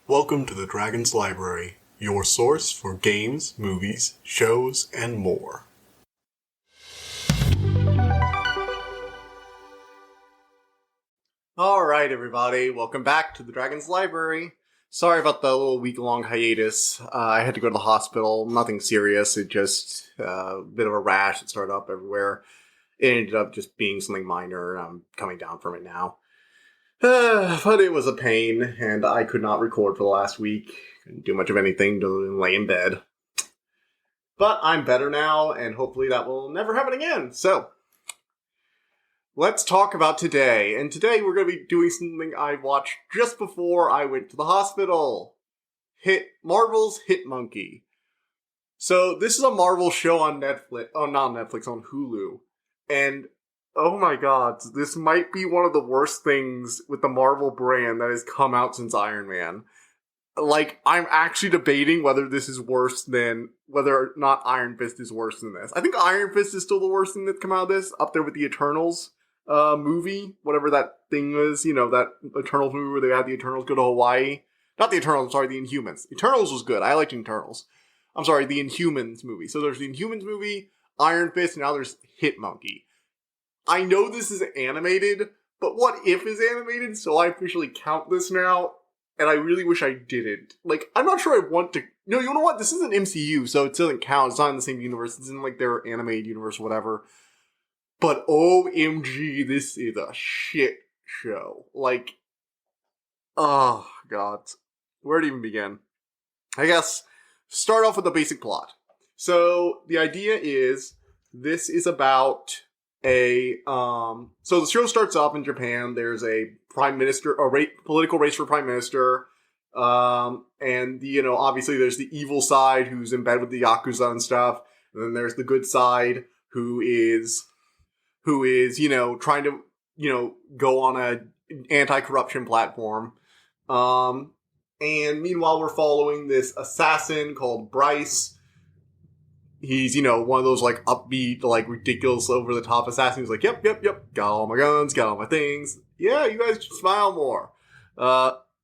Welcome to the Dragon's Library, your source for games, movies, shows, and more. Alright everybody, welcome back to the Dragon's Library. Sorry about the little week-long hiatus. I had to go to the hospital. Nothing serious, it just a bit of a rash that started up everywhere. It ended up just being something minor, and I'm coming down from it now. But it was a pain, and I could not record for the last week. Couldn't do much of anything to lay in bed. But I'm better now, and hopefully that will never happen again. So, let's talk about today. And today we're going to be doing something I watched just before I went to the hospital. Marvel's Hit Monkey. So, this is a Marvel show on Netflix. Oh, not Netflix, on Hulu. And oh my god, this might be one of the worst things with the Marvel brand that has come out since Iron Man. Like, I'm actually debating whether this is worse than, whether or not Iron Fist is worse than this. I think Iron Fist is still the worst thing that's come out of this, up there with the Eternals movie, whatever that thing was, you know, that Eternals movie where they had the Eternals go to Hawaii. Not the Eternals, I'm sorry, the Inhumans. Eternals was good, I liked Eternals. I'm sorry, the Inhumans movie. So there's the Inhumans movie, Iron Fist, and now there's Hit Monkey. I know this is animated, but What If is animated, so I officially count this now, and I really wish I didn't. Like, I'm not sure I want to... No, you know what? This isn't MCU, so it doesn't count. It's not in the same universe. It's in, like, their animated universe or whatever. But OMG, this is a shit show. Like, oh, God. Where to even begin? I guess, start off with the basic plot. So, the idea is, this is about... so the show starts off in Japan. There's a prime minister, political race for prime minister. And, you know, obviously there's the evil side who's in bed with the Yakuza and stuff. And then there's the good side who is, you know, trying to, you know, go on a anti-corruption platform. And meanwhile we're following this assassin called Bryce. He's, you know, one of those, like, upbeat, like, ridiculous, over-the-top assassins. He's like, yep, got all my guns, got all my things. Yeah, you guys should smile more.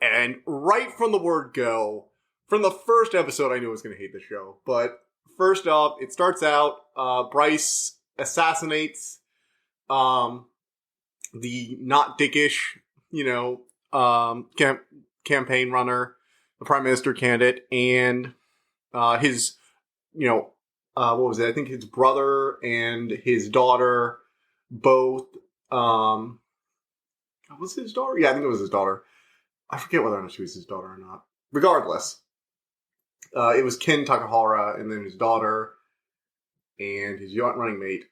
And right from the word go, from the first episode, I knew I was going to hate the show. But first off, it starts out, Bryce assassinates, the not dickish, you know, campaign runner, the prime minister candidate, and, his, you know, what was it? I think his brother and his daughter both, was it his daughter? Yeah, I think it was his daughter. I forget whether or not she was his daughter or not. Regardless, it was Ken Takahara and then his daughter and his running mate.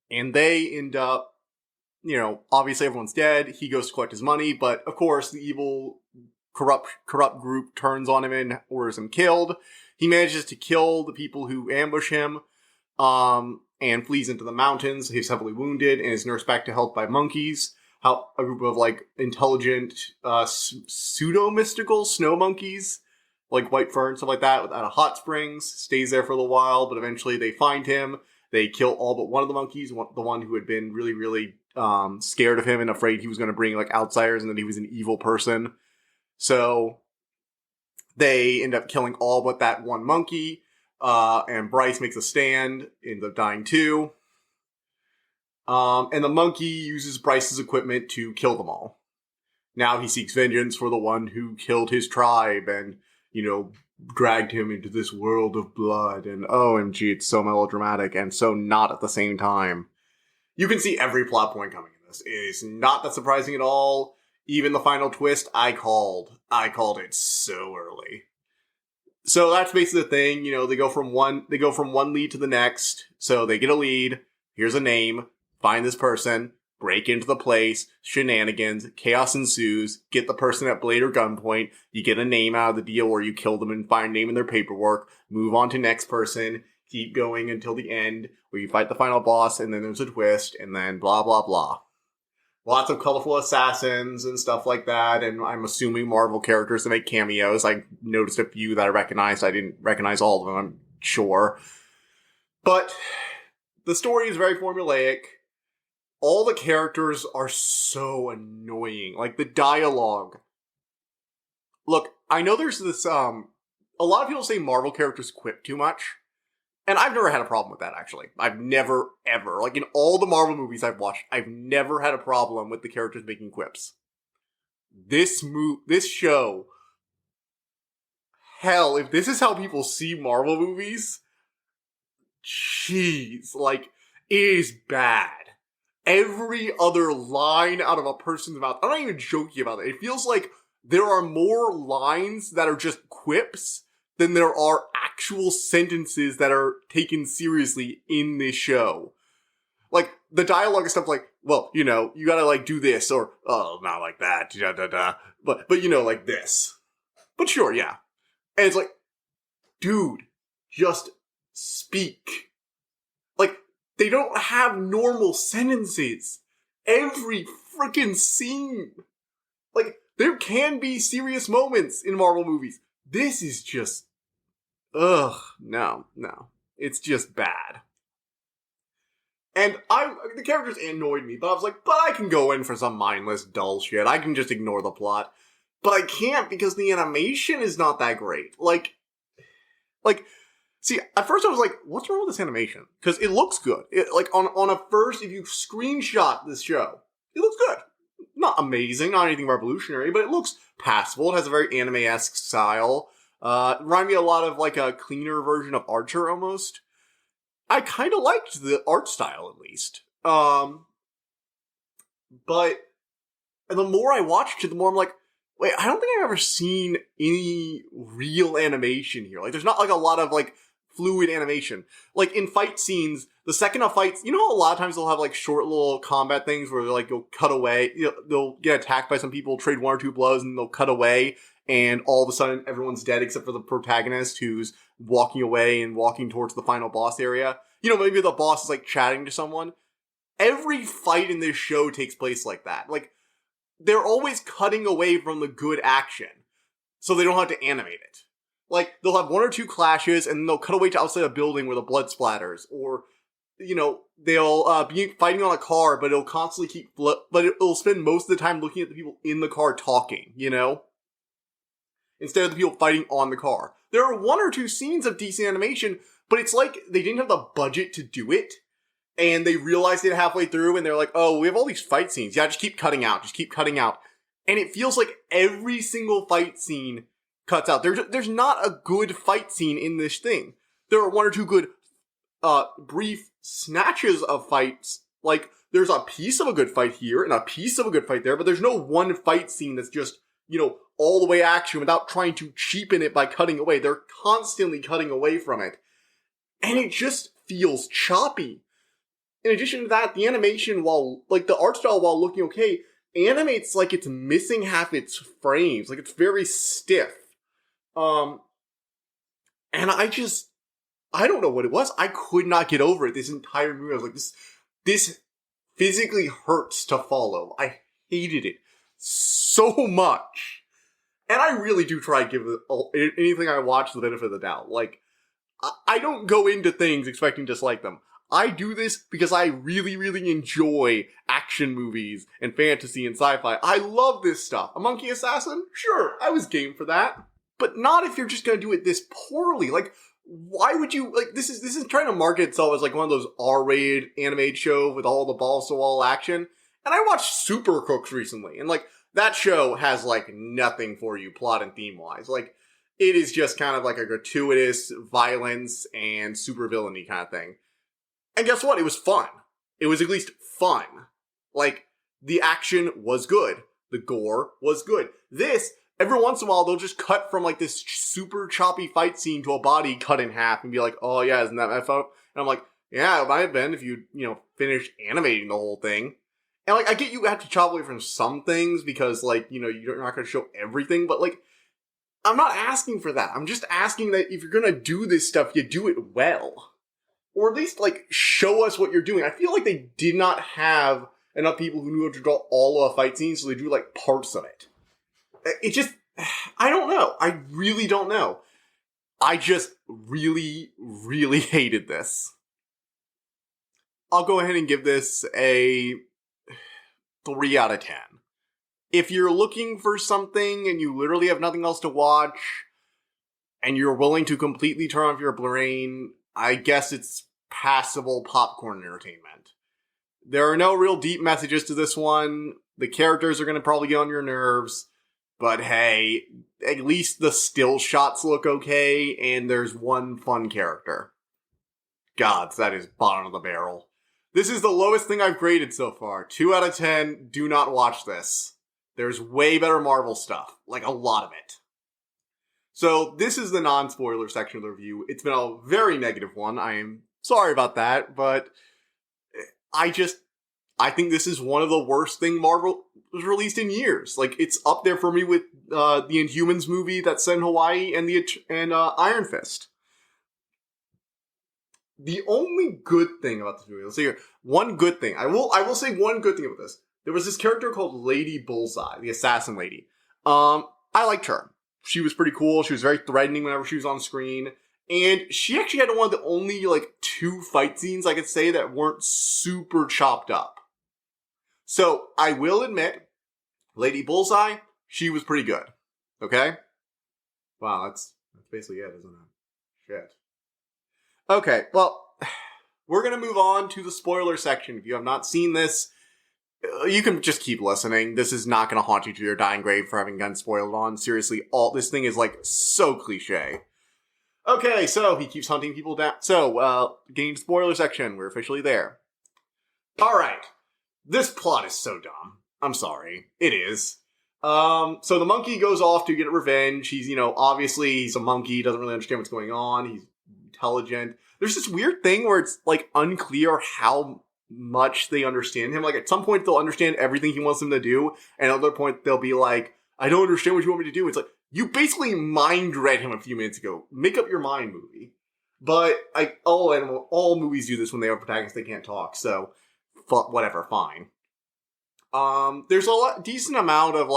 And they end up, you know, obviously everyone's dead. He goes to collect his money, but of course the evil, corrupt group turns on him and orders him killed. He manages to kill the people who ambush him, and flees into the mountains. He's heavily wounded and is nursed back to health by monkeys. A group of, like, intelligent, pseudo-mystical snow monkeys, like White Fern, stuff like that, out of hot springs. Stays there for a little while, but eventually they find him. They kill all but one of the monkeys, the one who had been really, really scared of him and afraid he was going to bring, like, outsiders and that he was an evil person. So they end up killing all but that one monkey, and Bryce makes a stand, ends up dying too. And the monkey uses Bryce's equipment to kill them all. Now he seeks vengeance for the one who killed his tribe and, you know, dragged him into this world of blood. And OMG, it's so melodramatic and so not at the same time. You can see every plot point coming in this. It is not that surprising at all. Even the final twist, I called it so early. So that's basically the thing, you know, they go from one lead to the next. So they get a lead, here's a name, find this person, break into the place, shenanigans, chaos ensues, get the person at blade or gunpoint, you get a name out of the deal or you kill them and find a name in their paperwork, move on to next person, keep going until the end, where you fight the final boss, and then there's a twist, and then blah blah blah. Lots of colorful assassins and stuff like that, and I'm assuming Marvel characters that make cameos. I noticed a few that I recognized. I didn't recognize all of them, I'm sure. But the story is very formulaic. All the characters are so annoying. Like, the dialogue. Look, I know there's this, a lot of people say Marvel characters quip too much. And I've never had a problem with that, actually. I've never, ever, like in all the Marvel movies I've watched, I've never had a problem with the characters making quips. This show, hell, if this is how people see Marvel movies, jeez, like, it is bad. Every other line out of a person's mouth, I'm not even joking about it. It feels like there are more lines that are just quips than there are actual sentences that are taken seriously in this show. Like, the dialogue is stuff like, well, you know, you gotta, like, do this, or, oh, not like that, da da da, but, you know, like this. But sure, yeah. And it's like, dude, just speak. Like, they don't have normal sentences. Every freaking scene. Like, there can be serious moments in Marvel movies. This is just, no. It's just bad. And the characters annoyed me, but I was like, but I can go in for some mindless, dull shit. I can just ignore the plot. But I can't because the animation is not that great. Like, see, at first I was like, what's wrong with this animation? Because it looks good. Like, on a first, if you screenshot this show, it looks good. Not amazing, not anything revolutionary, but it looks passable. It has a very anime-esque style. It reminded me a lot of, like, a cleaner version of Archer, almost. I kind of liked the art style, at least. But the more I watched it, the more I'm like, wait, I don't think I've ever seen any real animation here. Like, there's not, like, a lot of, like, fluid animation. Like, in fight scenes, the second a fight, you know, a lot of times they'll have, like, short little combat things where they'll, like, you'll cut away, you know, they'll get attacked by some people, trade one or two blows, and they'll cut away, and all of a sudden everyone's dead except for the protagonist who's walking away and walking towards the final boss area. You know, maybe the boss is, like, chatting to someone. Every fight in this show takes place like that. Like, they're always cutting away from the good action, so they don't have to animate it. Like, they'll have one or two clashes, and they'll cut away to outside a building where the blood splatters, or, you know, they'll be fighting on a car, but it'll constantly keep but it'll spend most of the time looking at the people in the car talking, you know? Instead of the people fighting on the car. There are one or two scenes of decent animation, but it's like they didn't have the budget to do it, and they realized it halfway through, and they're like, oh, we have all these fight scenes. Yeah, just keep cutting out. And it feels like every single fight scene cuts out. There's not a good fight scene in this thing. There are one or two good, brief snatches of fights. Like, there's a piece of a good fight here, and a piece of a good fight there, but there's no one fight scene that's just, you know, all the way action without trying to cheapen it by cutting away. They're constantly cutting away from it. And it just feels choppy. In addition to that, the animation, while, like, the art style, while looking okay, animates like it's missing half its frames. Like, it's very stiff. And I don't know what it was. I could not get over it this entire movie. I was like, this physically hurts to follow. I hated it so much. And I really do try to give anything I watch the benefit of the doubt. Like, I don't go into things expecting to dislike them. I do this because I really, really enjoy action movies and fantasy and sci-fi. I love this stuff. A monkey assassin? Sure, I was game for that. But not if you're just gonna do it this poorly. Like, why would you, like, this is trying to market itself as like one of those R-rated animated shows with all the balls-to-wall action. And I watched Super Crooks recently, and like, that show has like nothing for you plot and theme-wise. Like, it is just kind of like a gratuitous violence and super villainy kind of thing. And guess what? It was fun. It was at least fun. Like, the action was good. The gore was good. This, every once in a while, they'll just cut from, like, this super choppy fight scene to a body cut in half and be like, oh, yeah, isn't that my fault? And I'm like, yeah, it might have been if you finished animating the whole thing. And, like, I get you have to chop away from some things because, like, you're not going to show everything, but, like, I'm not asking for that. I'm just asking that if you're going to do this stuff, you do it well. Or at least, like, show us what you're doing. I feel like they did not have enough people who knew how to draw all of a fight scene, so they drew, like, parts of it. It just, I don't know. I really don't know. I just really, really hated this. I'll go ahead and give this a 3 out of 10. if you're looking for something and you literally have nothing else to watch and you're willing to completely turn off your brain, I guess it's passable popcorn entertainment. There are no real deep messages to this one. The characters are going to probably get on your nerves. But hey, at least the still shots look okay, and there's one fun character. Gods, that is bottom of the barrel. This is the lowest thing I've graded so far. 2 out of 10, do not watch this. There's way better Marvel stuff. Like, a lot of it. So, this is the non-spoiler section of the review. It's been a very negative one. I am sorry about that, but I think this is one of the worst thing Marvel was released in years. Like, it's up there for me with the Inhumans movie that's set in Hawaii and Iron Fist. The only good thing about this movie, let's see here, one good thing. I will say one good thing about this. There was this character called Lady Bullseye, the assassin lady. I liked her. She was pretty cool. She was very threatening whenever she was on screen. And she actually had one of the only, 2 fight scenes I could say that weren't super chopped up. So, I will admit, Lady Bullseye, she was pretty good. Okay? Wow, that's basically it, isn't it? Shit. Okay, well, we're going to move on to the spoiler section. If you have not seen this, you can just keep listening. This is not going to haunt you to your dying grave for having gotten spoiled on. Seriously, this thing is, so cliche. Okay, so he keeps hunting people down. So, getting to spoiler section. We're officially there. Alright. This plot is so dumb. I'm sorry. It is. So the monkey goes off to get revenge. He's, obviously he's a monkey. He doesn't really understand what's going on. He's intelligent. There's this weird thing where it's, unclear how much they understand him. At some point, they'll understand everything he wants them to do. And at another point, they'll be like, I don't understand what you want me to do. It's like, you basically mind read him a few minutes ago. Make up your mind, movie. But, all movies do this when they have protagonists they can't talk. So, whatever, fine. There's a decent amount of,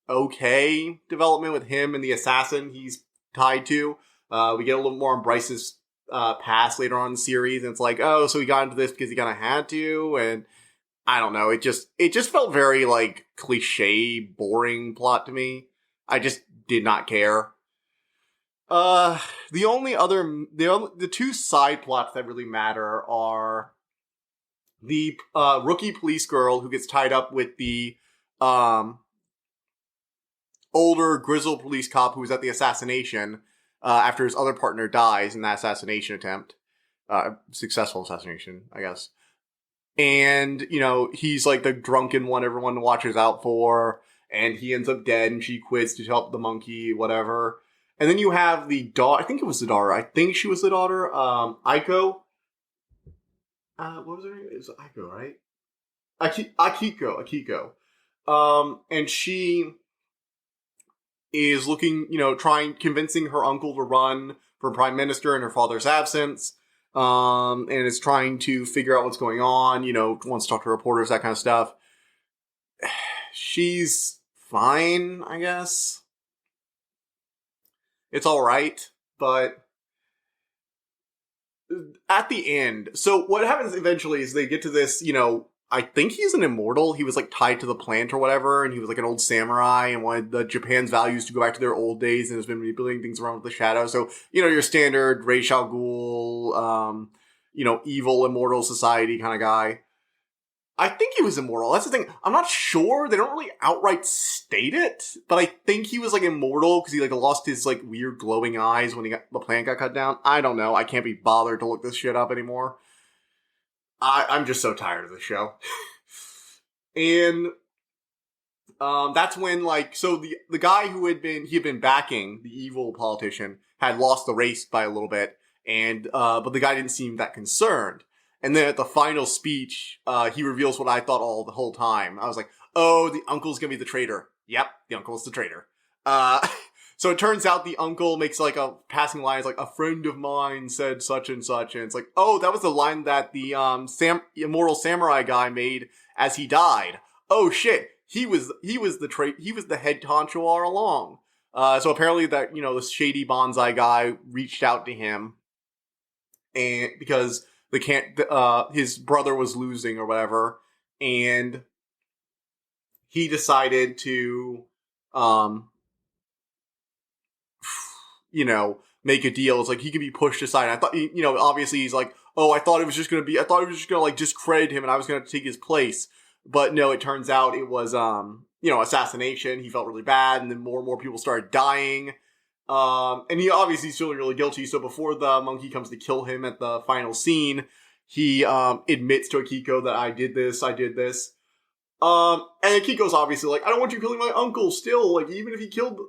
okay development with him and the assassin he's tied to. We get a little more on Bryce's past later on in the series, and it's like, oh, so he got into this because he kind of had to, and I don't know, it just felt very, cliche, boring plot to me. I just did not care. The 2 side plots that really matter are the rookie police girl who gets tied up with the older grizzled police cop who was at the assassination after his other partner dies in that assassination attempt. Successful assassination, I guess. And, he's the drunken one everyone watches out for, and he ends up dead, and she quits to help the monkey, whatever. And then you have the daughter, I think it was the daughter, I think she was the daughter, Aiko. What was her name? It was Aiko, right? Akiko. And she is looking, convincing her uncle to run for prime minister in her father's absence. And is trying to figure out what's going on, wants to talk to reporters, that kind of stuff. She's fine, I guess. It's alright, but at the end, so what happens eventually is they get to this, I think he's an immortal. He was tied to the plant or whatever, and he was an old samurai and wanted the Japan's values to go back to their old days and has been manipulating things around with the shadow. So, your standard Ra's al Ghul, evil immortal society kind of guy. I think he was immortal. That's the thing. I'm not sure. They don't really outright state it, but I think he was immortal because he lost his weird glowing eyes when the plant got cut down. I don't know. I can't be bothered to look this shit up anymore. I'm just so tired of the show. And that's when so the guy who he had been backing, the evil politician, had lost the race by a little bit, and but the guy didn't seem that concerned. And then at the final speech, he reveals what I thought the whole time. I was like, oh, the uncle's gonna be the traitor. Yep, the uncle's the traitor. So it turns out the uncle makes a passing line. It's a friend of mine said such and such. And it's oh, that was the line that the immortal samurai guy made as he died. Oh shit, he was the head honcho all along. So apparently that, this shady bonsai guy reached out to him, and because his brother was losing or whatever, and he decided to, make a deal. It's like he could be pushed aside. I thought, obviously he's like, oh, I thought it was just going to like discredit him and I was going to take his place. But no, it turns out it was, assassination. He felt really bad, and then more and more people started dying. And he obviously is feeling really guilty. So before the monkey comes to kill him at the final scene, he admits to Akiko that I did this. And Akiko's obviously like, I don't want you killing my uncle still. Like, even if he killed,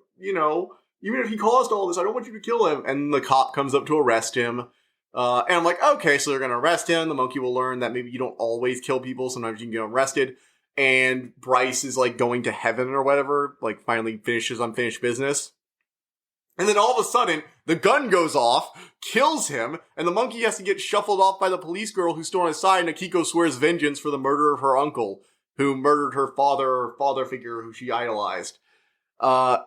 even if he caused all this, I don't want you to kill him. And the cop comes up to arrest him. And I'm like, okay, so they're going to arrest him. The monkey will learn that maybe you don't always kill people. Sometimes you can get arrested. And Bryce is like going to heaven or whatever, like finally finishes unfinished business. And then all of a sudden, the gun goes off, kills him, and the monkey has to get shuffled off by the police girl who's still on his side, and Akiko swears vengeance for the murder of her uncle, who murdered her father figure who she idolized. And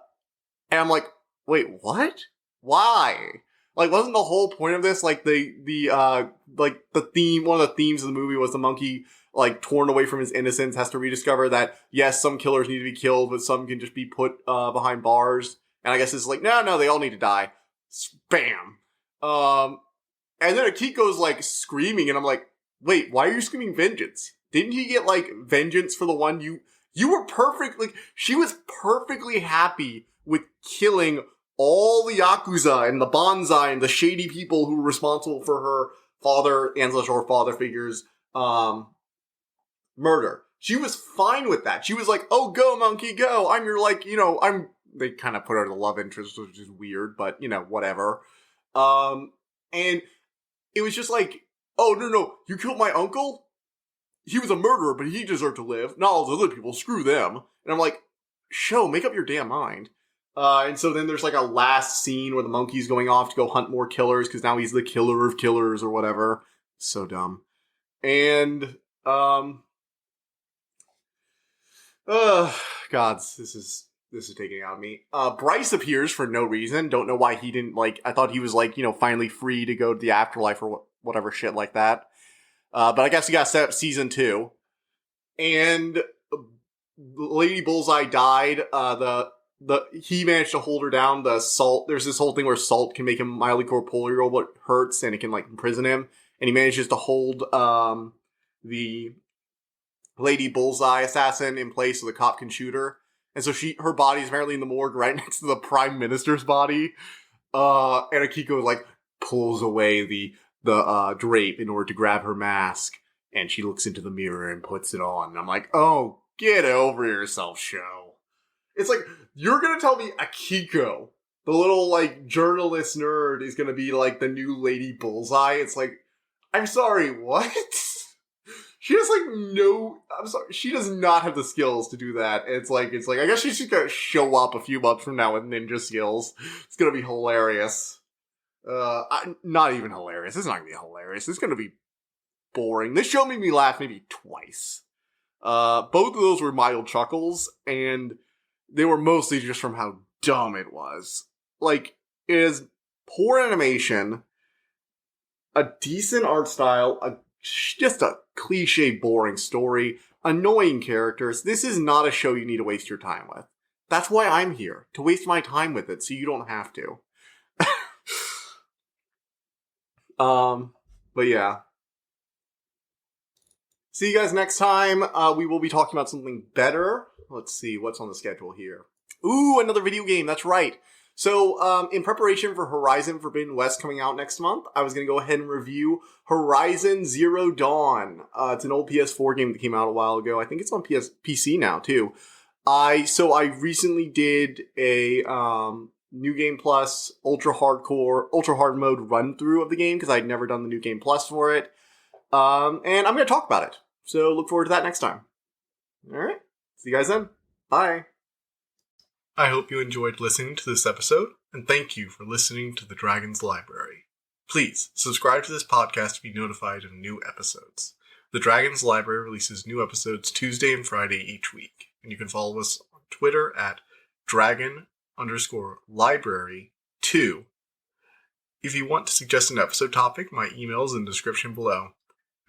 I'm like, wait, what? Why? Like, wasn't the whole point of this, like, the theme, one of the themes of the movie was the monkey, like, torn away from his innocence, has to rediscover that, yes, some killers need to be killed, but some can just be put, behind bars. And I guess it's like, no, they all need to die. Bam. And then Akiko's, like, screaming, and I'm like, wait, why are you screaming vengeance? Didn't he get, like, vengeance for the one you were perfect, like, she was perfectly happy with killing all the Yakuza and the Banzai and the shady people who were responsible for her father figure's, murder. She was fine with that. She was like, oh, go, monkey, go. I'm your, like, they kind of put her the love interest, which is weird, but, whatever. And it was just like, oh, no, you killed my uncle? He was a murderer, but he deserved to live. Not all the other people, screw them. And I'm like, make up your damn mind. And so then there's like a last scene where the monkey's going off to go hunt more killers, because now he's the killer of killers or whatever. So dumb. And, gods, this is taking it out of me. Bryce appears for no reason. Don't know why he didn't, like, I thought he was, like, finally free to go to the afterlife or whatever shit like that. But I guess he got set up season 2. And Lady Bullseye died. He managed to hold her down. The salt, there's this whole thing where salt can make him mildly corporeal, but hurts, and it can, like, imprison him. And he manages to hold, the Lady Bullseye assassin in place so the cop can shoot her. And so her body is apparently in the morgue right next to the Prime Minister's body. And Akiko, like, pulls away the drape in order to grab her mask. And she looks into the mirror and puts it on. And I'm like, oh, get over yourself, show. It's like, you're gonna tell me Akiko, the little, like, journalist nerd, is gonna be, like, the new Lady Bullseye? It's like, I'm sorry, what? She has, I'm sorry, she does not have the skills to do that. It's like, I guess she's just gonna show up a few months from now with ninja skills. It's gonna be hilarious. Not even hilarious. It's not gonna be hilarious. It's gonna be boring. This show made me laugh maybe twice. Both of those were mild chuckles, and they were mostly just from how dumb it was. Like, it is poor animation, a decent art style, just a cliche, boring story, annoying characters. This is not a show you need to waste your time with. That's why I'm here, to waste my time with it, so you don't have to. But yeah. See you guys next time. We will be talking about something better. Let's see, what's on the schedule here? Ooh, another video game, that's right. So, in preparation for Horizon Forbidden West coming out next month, I was going to go ahead and review Horizon Zero Dawn. It's an old PS4 game that came out a while ago. I think it's on PC now, too. I recently did a, New Game Plus ultra hard mode run through of the game, because I'd never done the New Game Plus for it. And I'm going to talk about it. So look forward to that next time. Alright. See you guys then. Bye. I hope you enjoyed listening to this episode, and thank you for listening to The Dragon's Library. Please subscribe to this podcast to be notified of new episodes. The Dragon's Library releases new episodes Tuesday and Friday each week, and you can follow us on Twitter at dragon_library2. If you want to suggest an episode topic, my email is in the description below.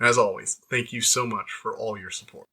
And as always, thank you so much for all your support.